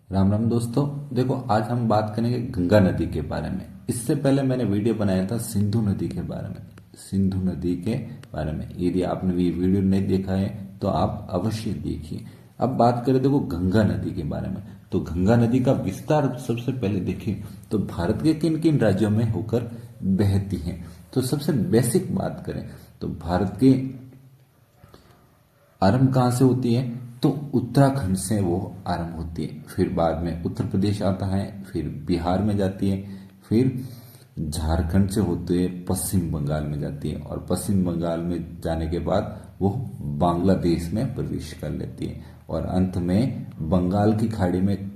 राम राम दोस्तों। देखो, आज हम बात करेंगे गंगा नदी के बारे में। इससे पहले मैंने वीडियो बनाया था सिंधु नदी के बारे में। सिंधु नदी के बारे में यदि आपने ये वीडियो नहीं देखा है तो आप अवश्य देखिए। अब बात करें देखो गंगा नदी के बारे में। तो गंगा नदी का विस्तार सबसे पहले देखिए तो भारत के किन किन राज्यों में होकर बहती है। तो सबसे बेसिक बात करें तो भारत के आरंभ कहाँ से होती है तो उत्तराखंड से वो आरंभ होती है। फिर बाद में उत्तर प्रदेश आता है, फिर बिहार में जाती है, फिर झारखंड से होते हुए पश्चिम बंगाल में जाती है और पश्चिम बंगाल में जाने के बाद वो बांग्लादेश में प्रवेश कर लेती है और अंत में बंगाल की खाड़ी में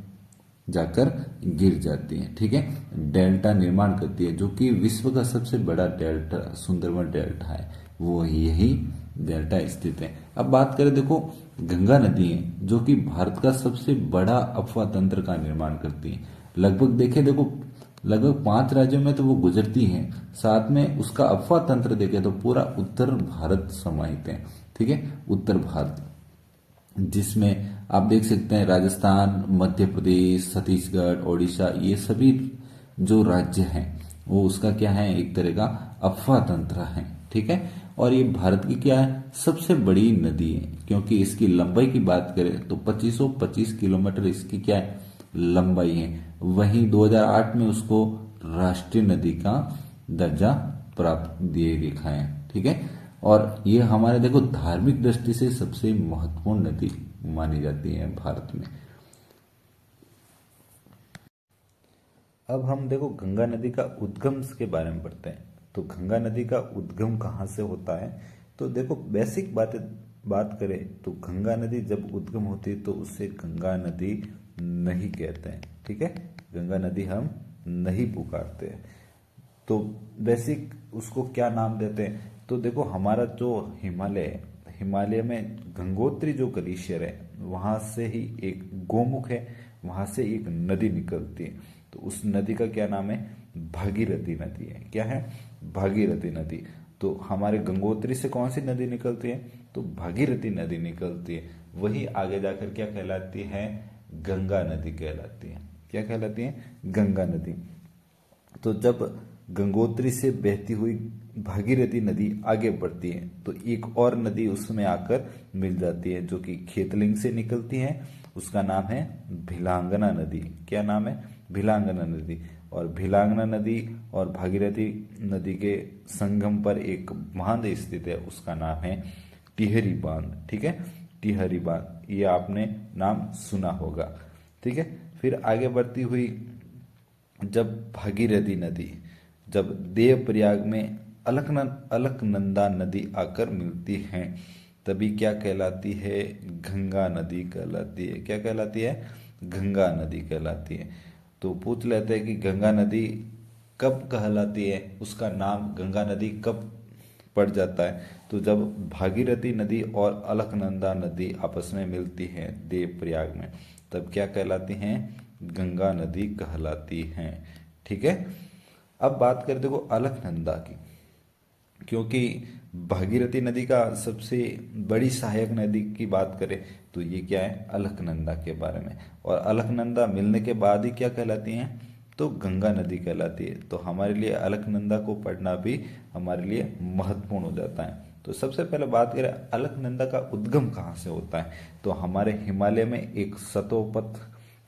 जाकर गिर जाती है। ठीक है, डेल्टा निर्माण करती है जो कि विश्व का सबसे बड़ा डेल्टा सुंदरबन डेल्टा है, वो यही डेल्टा स्थित है। अब बात करें देखो गंगा नदी है जो कि भारत का सबसे बड़ा अफवाह तंत्र का निर्माण करती है। लगभग देखे देखो लगभग 5 राज्यों में तो वो गुजरती है, साथ में उसका अफवाह तंत्र देखे तो पूरा उत्तर भारत समाहित है। ठीक है, उत्तर भारत जिसमें आप देख सकते हैं राजस्थान, मध्य प्रदेश, छत्तीसगढ़, ओडिशा, ये सभी जो राज्य हैं वो उसका क्या है, एक तरह का अफवाह तंत्र है। ठीक है, और ये भारत की क्या है, सबसे बड़ी नदी है क्योंकि इसकी लंबाई की बात करें तो 2525 किलोमीटर इसकी क्या है, लंबाई है। वहीं 2008 में उसको राष्ट्रीय नदी का दर्जा प्राप्त दिए देखा है। ठीक है, और ये हमारे देखो धार्मिक दृष्टि से सबसे महत्वपूर्ण नदी मानी जाती है भारत में। अब हम देखो गंगा नदी का उद्गम के बारे में पढ़ते हैं। तो गंगा नदी का उद्गम कहाँ से होता है तो देखो बेसिक बात करें तो गंगा नदी जब उद्गम होती है तो उसे गंगा नदी नहीं कहते हैं। ठीक है, गंगा नदी हम नहीं पुकारते हैं। तो बेसिक उसको क्या नाम देते हैं तो देखो हमारा जो हिमालय है, हिमालय में गंगोत्री जो ग्लेशियर है वहां से ही एक गोमुख है, वहां से एक नदी निकलती है। तो उस नदी का क्या नाम है, भागीरथी नदी है। क्या है, भागीरथी नदी। तो हमारे गंगोत्री से कौन सी नदी निकलती है तो भागीरथी नदी निकलती है। वही आगे जाकर क्या कहलाती है, गंगा नदी कहलाती है। क्या कहलाती है, गंगा नदी। तो जब गंगोत्री से बहती हुई भागीरथी नदी आगे बढ़ती है तो एक और नदी उसमें आकर मिल जाती है जो कि खेतलिंग से निकलती है। उसका नाम है भिलांगना नदी। क्या नाम है, भिलांगना नदी। और भिलांगना नदी और भागीरथी नदी के संगम पर एक बांध स्थित है, उसका नाम है टिहरी बांध। ठीक है, टिहरी बांध, ये आपने नाम सुना होगा। ठीक है, फिर आगे बढ़ती हुई जब भागीरथी नदी जब देवप्रयाग में अलकनंदा नदी आकर मिलती है तभी क्या कहलाती है, गंगा नदी कहलाती है। क्या कहलाती है, गंगा नदी कहलाती है। तो पूछ लेते हैं कि गंगा नदी कब कहलाती है, उसका नाम गंगा नदी कब पड़ जाता है तो जब भागीरथी नदी और अलकनंदा नदी आपस में मिलती है देवप्रयाग में तब क्या कहलाती हैं, गंगा नदी कहलाती हैं। ठीक है, अब बात करें देखो अलकनंदा की, क्योंकि भागीरथी नदी का सबसे बड़ी सहायक नदी की बात करें तो ये क्या है, अलकनंदा के बारे में। और अलकनंदा मिलने के बाद ही क्या कहलाती हैं तो गंगा नदी कहलाती है। तो हमारे लिए अलकनंदा को पढ़ना भी हमारे लिए महत्वपूर्ण हो जाता है। तो सबसे पहले बात करें अलकनंदा का उद्गम कहाँ से होता है तो हमारे हिमालय में एक सतोपथ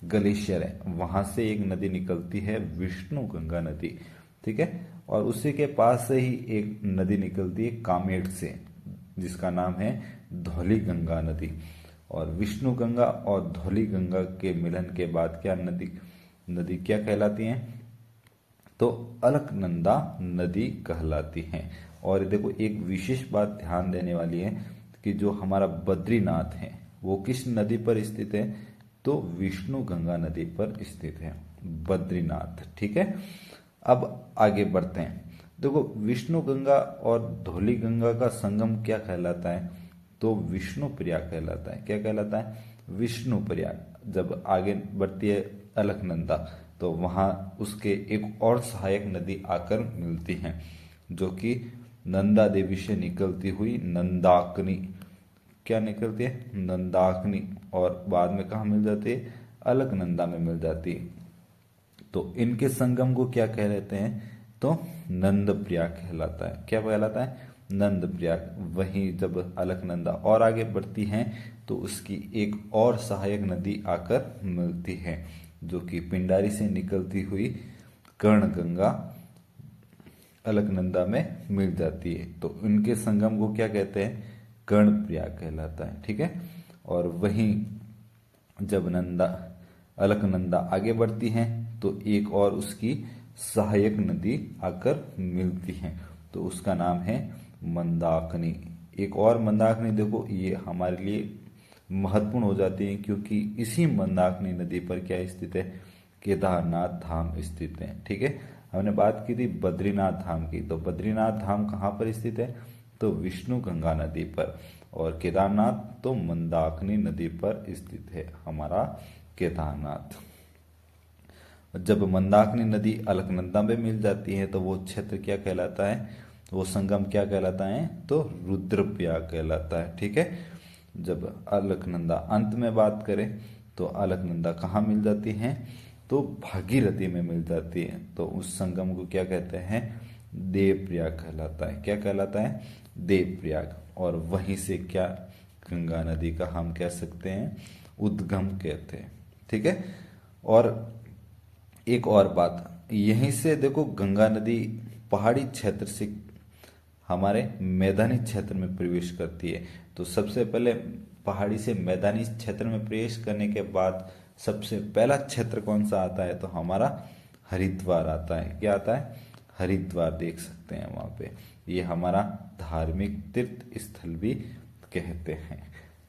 ग्लेशियर है, वहां से एक नदी निकलती है विष्णु गंगा नदी। ठीक है, और उसी के पास से ही एक नदी निकलती है कामेट से जिसका नाम है धौली गंगा नदी। और विष्णु गंगा और धौली गंगा के मिलन के बाद क्या नदी नदी क्या कहलाती हैं तो अलकनंदा नदी कहलाती हैं। और देखो एक विशेष बात ध्यान देने वाली है कि जो हमारा बद्रीनाथ है वो किस नदी पर स्थित है तो विष्णु गंगा नदी पर स्थित है, बद्रीनाथ। ठीक है, अब आगे बढ़ते हैं। देखो विष्णु गंगा और धौली गंगा का संगम क्या कहलाता है तो विष्णु प्रयाग कहलाता है। क्या कहलाता है, विष्णु प्रयाग। जब आगे बढ़ती है अलकनंदा तो वहां उसके एक और सहायक नदी आकर मिलती है जो कि नंदा देवी से निकलती हुई नंदाकिनी। क्या निकलती है, नंदाकिनी। और बाद में कहाँ मिल जाती है, अलकनंदा में मिल जाती है। तो इनके संगम को क्या कह लेते हैं? तो नंद प्रयाग कहलाता है। क्या कहलाता है? नंद प्रयाग। वहीं जब अलकनंदा और आगे बढ़ती हैं तो उसकी एक और सहायक नदी आकर मिलती है, जो कि पिंडारी से निकलती हुई कर्णगंगा अलकनंदा में मिल जाती है। तो इनके संगम को क्या कहते हैं? कर्णप्रयाग कहलाता है। ठीक है। और वहीं जब नंदा अलकनंदा आगे बढ़ती है तो एक और उसकी सहायक नदी आकर मिलती है, तो उसका नाम है मंदाकिनी। एक और मंदाकिनी, देखो ये हमारे लिए महत्वपूर्ण हो जाती है क्योंकि इसी मंदाकिनी नदी पर क्या स्थित है? केदारनाथ धाम स्थित है। ठीक है। हमने बात की थी बद्रीनाथ धाम की, तो बद्रीनाथ धाम कहाँ पर स्थित है? तो विष्णु गंगा नदी पर। और केदारनाथ तो मंदाकिनी नदी पर स्थित है हमारा केदारनाथ। जब मंदाकिनी नदी अलकनंदा में मिल जाती है तो वो क्षेत्र क्या कहलाता है? वो संगम क्या कहलाता है? तो रुद्रप्रयाग कहलाता है। ठीक है। जब अलकनंदा अंत में बात करें तो अलकनंदा कहाँ मिल जाती है? तो भागीरथी में मिल जाती है। तो उस संगम को क्या कहते हैं? देवप्रयाग कहलाता है। क्या कहलाता है? देवप्रयाग। और वहीं से क्या गंगा नदी का हम कह सकते हैं? उद्गम कहते हैं। ठीक है। और एक और बात, यहीं से देखो गंगा नदी पहाड़ी क्षेत्र से हमारे मैदानी क्षेत्र में प्रवेश करती है। तो सबसे पहले पहाड़ी से मैदानी क्षेत्र में प्रवेश करने के बाद सबसे पहला क्षेत्र कौन सा आता है? तो हमारा हरिद्वार आता है। क्या आता है? हरिद्वार देख सकते हैं वहां पे। ये हमारा धार्मिक तीर्थ स्थल भी कहते हैं।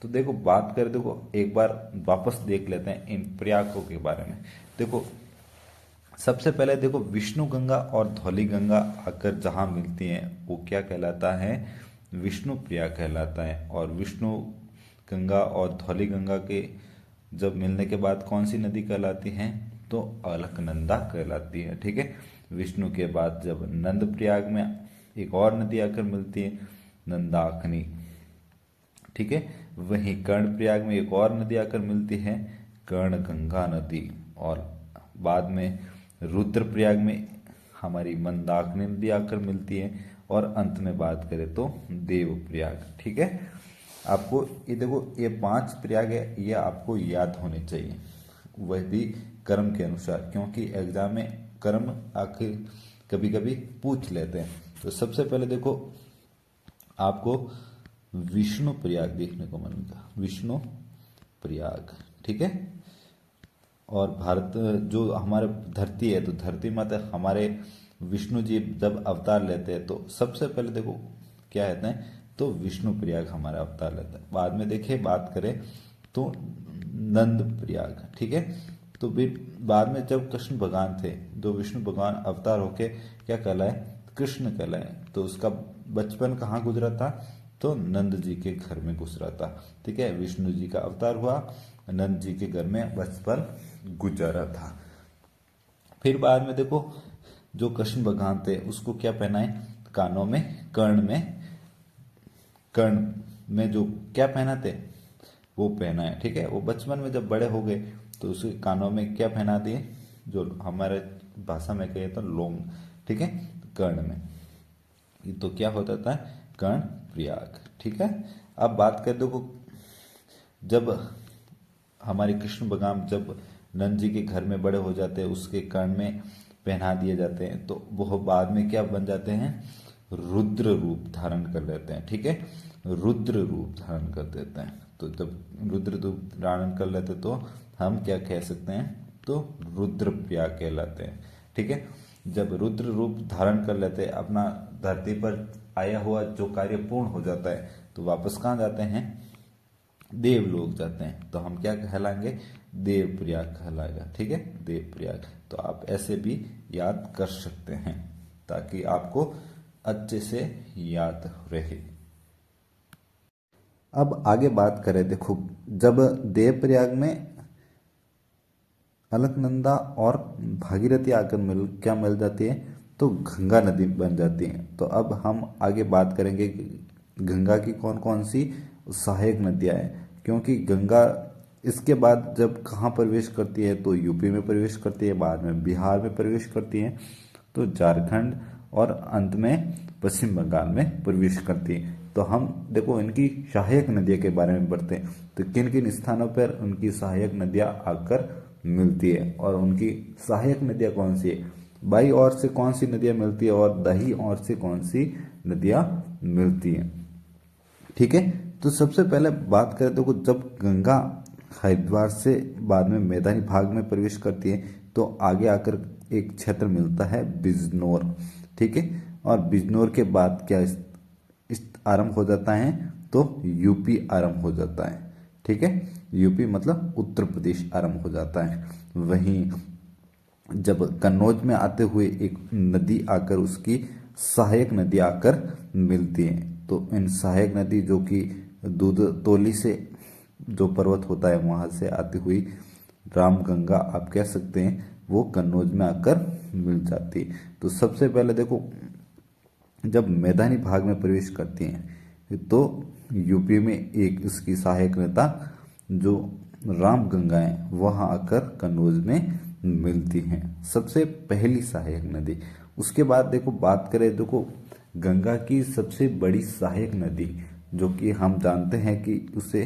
तो देखो बात करें, देखो एक बार वापस देख लेते हैं इन प्रयागों के बारे में। देखो सबसे पहले देखो विष्णु गंगा और धौली गंगा आकर जहां मिलती हैं वो क्या कहलाता है? विष्णु प्रयाग कहलाता है। और विष्णु गंगा और धौली गंगा के जब मिलने के बाद कौन सी नदी कहलाती है? तो अलकनंदा कहलाती है। ठीक है। विष्णु के बाद जब नंद प्रयाग में एक और नदी आकर मिलती है, नंदाकिनी। ठीक है। वहीं कर्ण प्रयाग में एक और नदी आकर मिलती है, कर्णगंगा नदी। और बाद में रुद्रप्रयाग में हमारी मंदाकिनी नदी आकर मिलती है। और अंत में बात करें तो देवप्रयाग। ठीक है। आपको ये देखो ये 5 प्रयाग है, ये आपको याद होने चाहिए, वह भी कर्म के अनुसार, क्योंकि एग्जाम में कर्म आखिर कभी कभी पूछ लेते हैं। तो सबसे पहले देखो आपको विष्णु प्रयाग देखने को मिलेगा, विष्णु प्रयाग। ठीक है। और भारत जो हमारे धरती है, तो धरती माता हमारे विष्णु जी जब अवतार लेते हैं तो सबसे पहले देखो क्या कहते हैं? तो विष्णु प्रयाग हमारा अवतार लेता है। बाद में देखिए बात करें तो नंद प्रयाग। ठीक है। तो बाद में जब कृष्ण भगवान थे, जो विष्णु भगवान अवतार होके क्या कहलाए? कृष्ण कहलाए। तो उसका बचपन कहाँ गुजरा था? तो नंद जी के घर में गुजरा था। ठीक है। विष्णु जी का अवतार हुआ, नंद जी के घर में बचपन गुजारा था। फिर बाद में देखो जो कृष्ण भगवान थे उसको क्या पहनाए? कानों में कर्ण में जो क्या पहनाते वो पहना है। ठीक है। वो बचपन में जब बड़े हो गए तो उसके कानों में क्या पहना दिए? जो हमारे भाषा में कहे तो लोंग। ठीक है। कर्ण में तो क्या होता था? कर्ण प्रयाग। ठीक है। अब बात कर दो जब हमारे कृष्ण भगवान जब नंद जी के घर में बड़े हो जाते हैं, उसके कर्ण में पहना दिए जाते हैं, तो वह बाद में क्या बन जाते हैं? रुद्र रूप धारण कर लेते हैं। ठीक है। रुद्र रूप धारण कर देते हैं। तो जब रुद्र रूप धारण कर लेते तो हम क्या कह सकते हैं? तो रुद्र प्रयाग कहलाते हैं। ठीक है। जब रुद्र रूप धारण कर लेते हैं, अपना धरती पर आया हुआ जो कार्य पूर्ण हो जाता है, तो वापस कहाँ जाते हैं? देवलोक जाते हैं। तो हम क्या कहलाएंगे? देवप्रयाग कहलाएगा। ठीक है। देवप्रयाग। तो आप ऐसे भी याद कर सकते हैं ताकि आपको अच्छे से याद रहे। अब आगे बात करें, देखो जब देवप्रयाग में अलकनंदा और भागीरथी आकर मिल जाती है, तो गंगा नदी बन जाती है। तो अब हम आगे बात करेंगे गंगा की कौन कौन सी सहायक नदियां हैं, क्योंकि गंगा इसके बाद जब कहाँ प्रवेश करती है तो यूपी में प्रवेश करती है, बाद में बिहार में प्रवेश करती है, तो झारखंड, और अंत में पश्चिम बंगाल में प्रवेश करती है। तो हम देखो इनकी सहायक नदियों के बारे में पढ़ते हैं, तो किन किन स्थानों पर उनकी सहायक नदियाँ आकर मिलती है, और उनकी सहायक नदियाँ कौन सी है, बाई ओर से कौन सी नदियाँ मिलती है और दाहिनी ओर से कौन सी नदियाँ मिलती हैं। ठीक है, तो सबसे पहले बात करें तो जब गंगा हरिद्वार से बाद में मैदानी भाग में प्रवेश करती है तो आगे आकर एक क्षेत्र मिलता है बिजनौर। ठीक है, और बिजनौर के बाद क्या इस आरंभ हो जाता है तो यूपी आरंभ हो जाता है। ठीक है, यूपी मतलब उत्तर प्रदेश आरंभ हो जाता है। वहीं जब कन्नौज में आते हुए एक नदी आकर उसकी सहायक नदी आकर मिलती है, तो इन सहायक नदी जो कि दूध तोली से जो पर्वत होता है वहां से आती हुई रामगंगा आप कह सकते हैं, वो कन्नौज में आकर मिल जाती है। तो सबसे पहले देखो जब मैदानी भाग में प्रवेश करती हैं तो यूपी में एक इसकी सहायक नदी जो रामगंगा है वहां आकर कन्नौज में मिलती हैं, सबसे पहली सहायक नदी। उसके बाद देखो बात करें देखो गंगा की सबसे बड़ी सहायक नदी जो कि हम जानते हैं कि उसे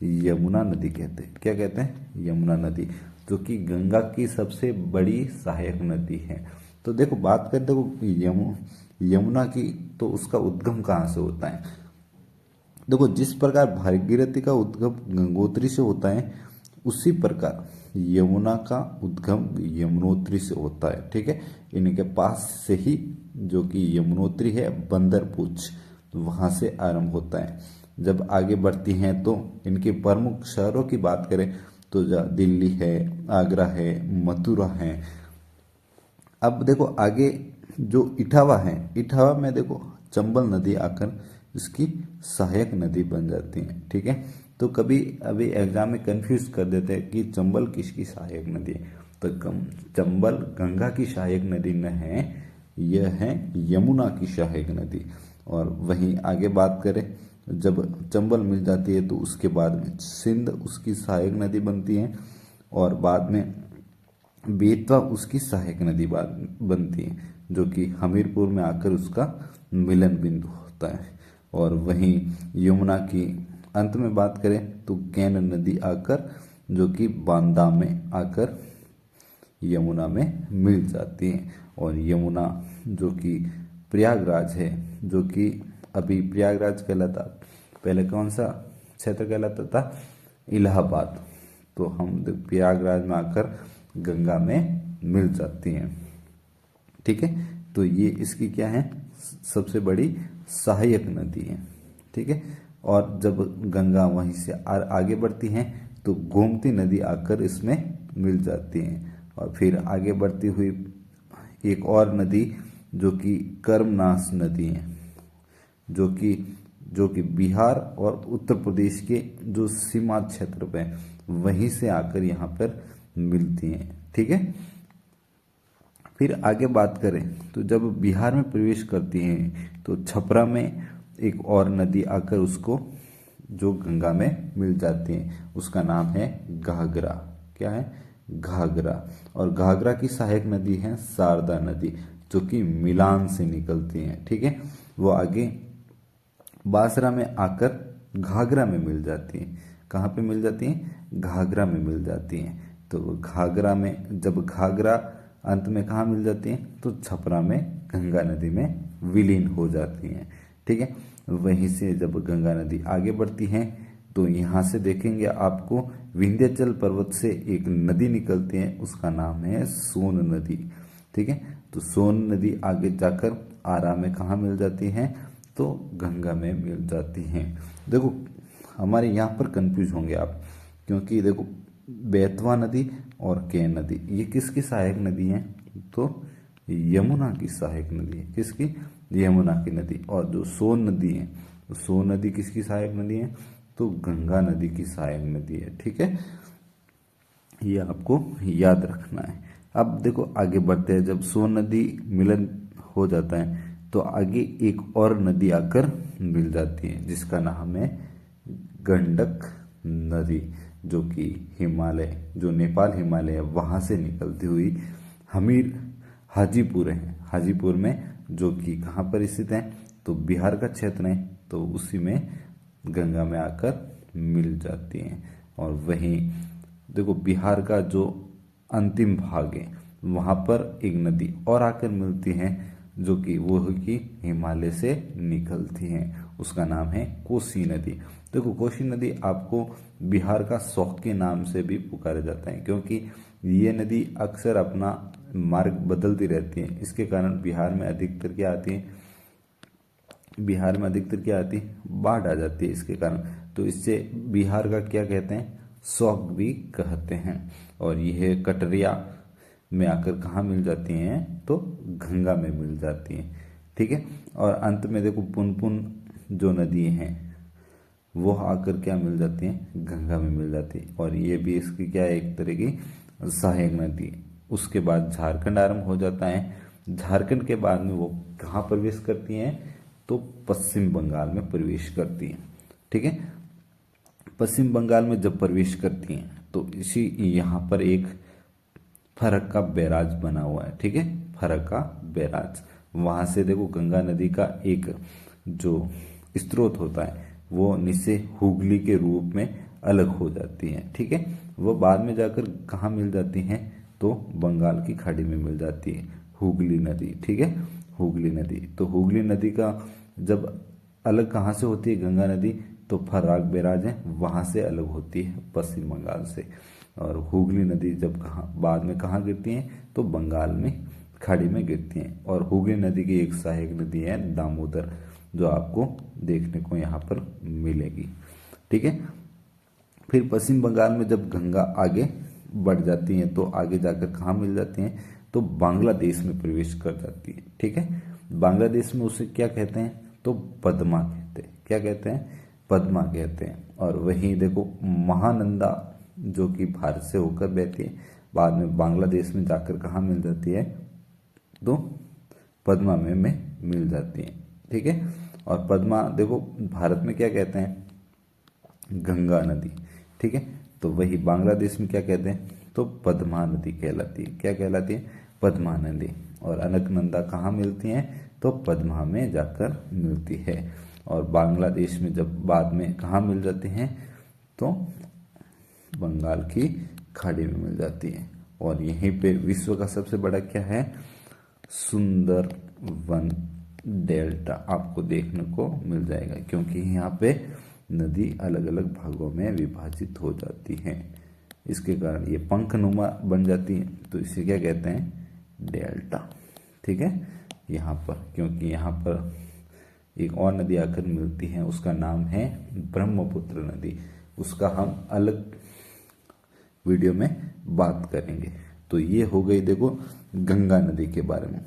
यमुना नदी कहते हैं। क्या कहते हैं? यमुना नदी, जो कि गंगा की सबसे बड़ी सहायक नदी है। तो देखो बात करें देखो यमुना की, तो उसका उद्गम कहाँ से होता है। देखो जिस प्रकार भागीरथी का उद्गम गंगोत्री से होता है उसी प्रकार यमुना का उद्गम यमुनोत्री से होता है। ठीक है, इनके पास से ही जो कि यमुनोत्री है बंदरपूछ, तो वहां से आरंभ होता है। जब आगे बढ़ती हैं तो इनके प्रमुख शहरों की बात करें तो दिल्ली है, आगरा है, मथुरा है। अब देखो आगे जो इटावा है, इटावा में देखो चंबल नदी आकर इसकी सहायक नदी बन जाती है। ठीक है, तो कभी अभी एग्जाम में कंफ्यूज कर देते हैं कि चंबल किसकी सहायक नदी है। तो चंबल गंगा की सहायक नदी न है, यह है यमुना की सहायक नदी। और वहीं आगे बात करें जब चंबल मिल जाती है तो उसके बाद में सिंध उसकी सहायक नदी बनती है, और बाद में बेतवा उसकी सहायक नदी बनती है, जो कि हमीरपुर में आकर उसका मिलन बिंदु होता है। और वहीं यमुना की अंत में बात करें तो कैन नदी आकर जो कि बांदा में आकर यमुना में मिल जाती है। और यमुना जो कि प्रयागराज है, जो कि अभी प्रयागराज कहलाता, पहले कौन सा क्षेत्र कहलाता था? इलाहाबाद। तो हम प्रयागराज में आकर गंगा में मिल जाती हैं। ठीक है, तो ये इसकी क्या है, सबसे बड़ी सहायक नदी है। ठीक है, और जब गंगा वहीं से आगे बढ़ती हैं तो गोमती नदी आकर इसमें मिल जाती हैं। और फिर आगे बढ़ती हुई एक और नदी जो कि कर्मनाश नदी है, जो कि बिहार और उत्तर प्रदेश के जो सीमा क्षेत्र पे वहीं से आकर यहाँ पर मिलती हैं। ठीक है, फिर आगे बात करें तो जब बिहार में प्रवेश करती हैं तो छपरा में एक और नदी आकर उसको जो गंगा में मिल जाती है, उसका नाम है घाघरा। क्या है? घाघरा। और घाघरा की सहायक नदी है शारदा नदी, जो कि मिलान से निकलती है। ठीक है, वो आगे बासरा में आकर घाघरा में मिल जाती है। कहाँ पे मिल जाती है? घाघरा में मिल जाती है। तो घाघरा में जब घाघरा अंत में कहाँ मिल जाती है तो छपरा में गंगा नदी में विलीन हो जाती हैं। ठीक है, वहीं से जब गंगा नदी आगे बढ़ती है तो यहाँ से देखेंगे आपको विंध्याचल पर्वत से एक नदी निकलती है, उसका नाम है सोन नदी। ठीक है, तो सोन नदी आगे जाकर आरा में कहाँ मिल जाती है तो गंगा में मिल जाती हैं। देखो हमारे यहाँ पर कंफ्यूज होंगे आप, क्योंकि देखो बेतवा नदी और केन नदी ये किसकी सहायक नदी है तो यमुना की सहायक नदी है। किसकी? यमुना की नदी। और जो सोन नदी है, तो सोन नदी किसकी सहायक नदी है तो गंगा नदी की सहायक नदी है। ठीक है, ये आपको याद रखना है। अब देखो आगे बढ़ते हैं, जब सोन नदी मिलन हो जाता है तो आगे एक और नदी आकर मिल जाती है जिसका नाम है गंडक नदी। जो कि हिमालय, जो नेपाल हिमालय है वहाँ से निकलती हुई हमीर हाजीपुर है, हाजीपुर में, जो कि कहाँ पर स्थित है, तो बिहार का क्षेत्र है, तो उसी में गंगा में आकर मिल जाती हैं। और वहीं देखो बिहार का जो अंतिम भाग है वहाँ पर एक नदी और आकर मिलती है, जो कि वो है कि हिमालय से निकलती हैं, उसका नाम है कोसी नदी। देखो कोसी नदी आपको बिहार का शौक के नाम से भी पुकारा जाता है, क्योंकि ये नदी अक्सर अपना मार्ग बदलती रहती है। इसके कारण बिहार में अधिकतर क्या आती है, बिहार में अधिकतर क्या आती है, बाढ़ आ जाती है इसके कारण। तो इससे बिहार का क्या कहते हैं, शौक भी कहते हैं। और यह कटरिया में आकर कहाँ मिल जाती हैं, तो गंगा में मिल जाती हैं। ठीक है। और अंत में देखो पुनपुन जो नदी हैं वो आकर क्या मिल जाती हैं, गंगा में मिल जाती है। और ये भी इसकी क्या है, एक तरह की सहायक नदी। उसके बाद झारखंड आरंभ हो जाता है। झारखंड के बाद में वो कहाँ प्रवेश करती हैं, तो पश्चिम बंगाल में प्रवेश करती हैं। ठीक है। पश्चिम बंगाल में जब प्रवेश करती हैं तो इसी यहाँ पर एक फरक्का बैराज बना हुआ है। ठीक है। फरक्का बैराज, वहां से देखो गंगा नदी का एक जो स्रोत होता है वो नीचे हुगली के रूप में अलग हो जाती है। ठीक है। वो बाद में जाकर कहाँ मिल जाती हैं, तो बंगाल की खाड़ी में मिल जाती है हुगली नदी। ठीक है। हुगली नदी, तो हुगली नदी का जब अलग कहाँ से होती है गंगा नदी, तो फर्राक बैराज है वहां से अलग होती है पश्चिम बंगाल से। और हुगली नदी जब कहाँ बाद में कहाँ गिरती हैं, तो बंगाल में खाड़ी में गिरती हैं। और हुगली नदी की एक सहायक नदी है दामोदर, जो आपको देखने को यहाँ पर मिलेगी। ठीक है। फिर पश्चिम बंगाल में जब गंगा आगे बढ़ जाती हैं तो आगे जाकर कहाँ मिल जाती हैं, तो बांग्लादेश में प्रवेश कर जाती है। ठीक है। बांग्लादेश में उसे क्या कहते हैं, तो पद्मा कहते हैं। क्या कहते हैं, पद्मा कहते हैं। और वहीं देखो महानंदा जो कि भारत से होकर बहती है, बाद में बांग्लादेश में जाकर कहाँ मिल जाती है, तो पद्मा में मिल जाती है। ठीक है। और पद्मा देखो भारत में क्या कहते हैं, गंगा नदी। ठीक है। तो वही बांग्लादेश में क्या कहते हैं, तो पद्मा नदी कहलाती है। क्या कहलाती है, पद्मा नदी। और अलकनंदा कहाँ मिलती हैं, तो पद्मा में जाकर मिलती है। और बांग्लादेश में जब बाद में कहाँ मिल जाती हैं, तो बंगाल की खाड़ी में मिल जाती है। और यहीं पे विश्व का सबसे बड़ा क्या है, सुंदरवन डेल्टा आपको देखने को मिल जाएगा, क्योंकि यहाँ पे नदी अलग अलग भागों में विभाजित हो जाती हैं। इसके कारण ये पंखनुमा बन जाती है, तो इसे क्या कहते हैं, डेल्टा। ठीक है। यहाँ पर क्योंकि यहाँ पर एक और नदी आकर मिलती है, उसका नाम है ब्रह्मपुत्र नदी, उसका हम अलग वीडियो में बात करेंगे। तो ये हो गई देखो गंगा नदी के बारे में।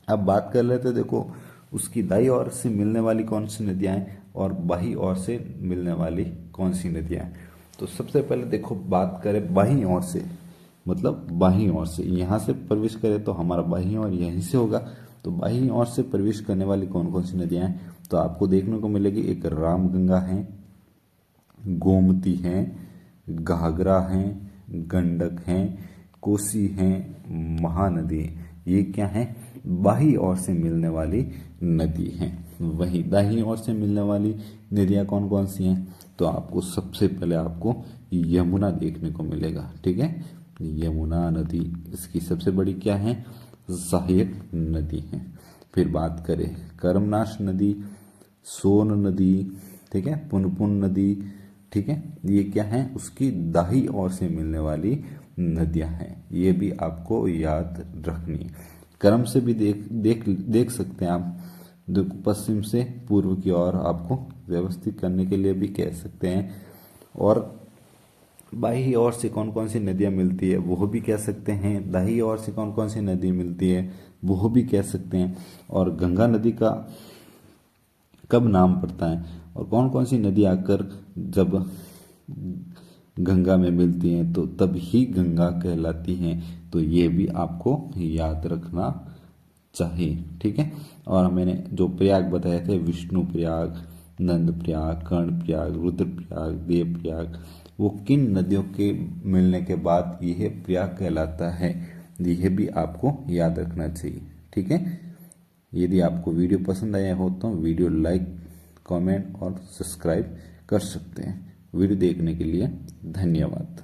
अब बात कर लेते देखो उसकी दाईं ओर से मिलने वाली कौन सी नदियां हैं और बाईं ओर से मिलने वाली कौन सी नदियां हैं। तो सबसे पहले देखो बात करें बाईं ओर से, मतलब बाईं ओर से यहाँ से प्रवेश करें तो हमारा बाईं ओर यहीं से होगा। तो बाईं ओर से प्रवेश करने वाली कौन कौन सी नदियां हैं, तो आपको देखने को मिलेगी, एक रामगंगा है, गोमती है, घाघरा है, गंडक है, कोसी है, महानदी। ये क्या है, बाईं ओर से मिलने वाली नदी हैं। वही दाहिनी ओर से मिलने वाली नदियां कौन कौन सी हैं, तो आपको सबसे पहले आपको यमुना देखने को मिलेगा। ठीक है। यमुना नदी इसकी सबसे बड़ी क्या है, सहायक नदी है। फिर बात करें कर्मनाश नदी, सोन नदी, ठीक है, पुनपुन नदी। ठीक है। ये क्या है, उसकी दाहिनी ओर से मिलने वाली नदियां हैं, ये भी आपको याद रखनी है। क्रम से भी देख सकते हैं आप, पश्चिम से पूर्व की ओर आपको व्यवस्थित करने के लिए भी कह सकते हैं। और बाईं ओर से कौन कौन सी नदियां मिलती है वो भी कह सकते हैं, दाहिनी ओर से कौन कौन सी नदी मिलती है वो भी कह सकते हैं। और गंगा नदी का कब नाम पड़ता है और कौन कौन सी नदी आकर जब गंगा में मिलती हैं तो तब ही गंगा कहलाती हैं, तो ये भी आपको याद रखना चाहिए। ठीक है। और मैंने जो प्रयाग बताए थे, विष्णु प्रयाग, नंद प्रयाग, कर्ण प्रयाग, रुद्र प्रयाग, देव प्रयाग, वो किन नदियों के मिलने के बाद यह प्रयाग कहलाता है, यह भी आपको याद रखना चाहिए। ठीक है, यदि आपको वीडियो पसंद आया हो तो वीडियो लाइक, कमेंट और सब्सक्राइब कर सकते हैं। वीडियो देखने के लिए धन्यवाद।